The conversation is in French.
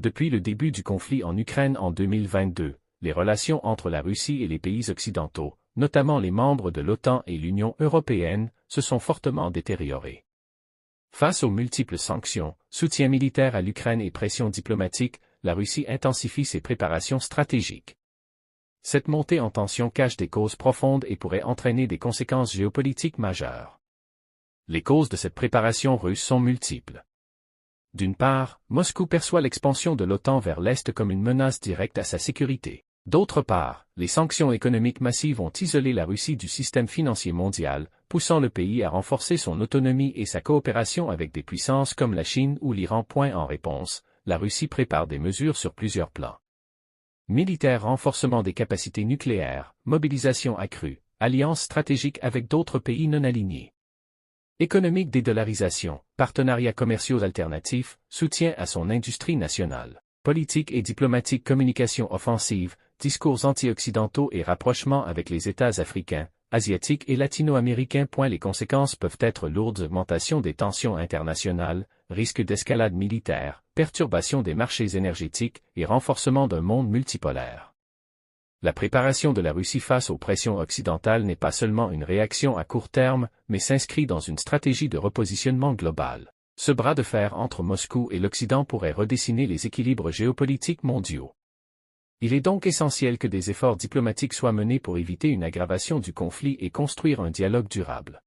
Depuis le début du conflit en Ukraine en 2022, les relations entre la Russie et les pays occidentaux, notamment les membres de l'OTAN et l'Union européenne, se sont fortement détériorées. Face aux multiples sanctions, soutien militaire à l'Ukraine et pression diplomatique, la Russie intensifie ses préparations stratégiques. Cette montée en tension cache des causes profondes et pourrait entraîner des conséquences géopolitiques majeures. Les causes de cette préparation russe sont multiples. D'une part, Moscou perçoit l'expansion de l'OTAN vers l'Est comme une menace directe à sa sécurité. D'autre part, les sanctions économiques massives ont isolé la Russie du système financier mondial, poussant le pays à renforcer son autonomie et sa coopération avec des puissances comme la Chine ou l'Iran. En réponse, la Russie prépare des mesures sur plusieurs plans. Militaire, renforcement des capacités nucléaires, mobilisation accrue, alliances stratégiques avec d'autres pays non alignés. Économique, dédollarisation, partenariats commerciaux alternatifs, soutien à son industrie nationale. Politique et diplomatique, communication offensive, discours anti-occidentaux et rapprochement avec les États africains, asiatiques et latino-américains. Les conséquences peuvent être lourdes: augmentation des tensions internationales, risque d'escalade militaire, perturbation des marchés énergétiques et renforcement d'un monde multipolaire. La préparation de la Russie face aux pressions occidentales n'est pas seulement une réaction à court terme, mais s'inscrit dans une stratégie de repositionnement global. Ce bras de fer entre Moscou et l'Occident pourrait redessiner les équilibres géopolitiques mondiaux. Il est donc essentiel que des efforts diplomatiques soient menés pour éviter une aggravation du conflit et construire un dialogue durable.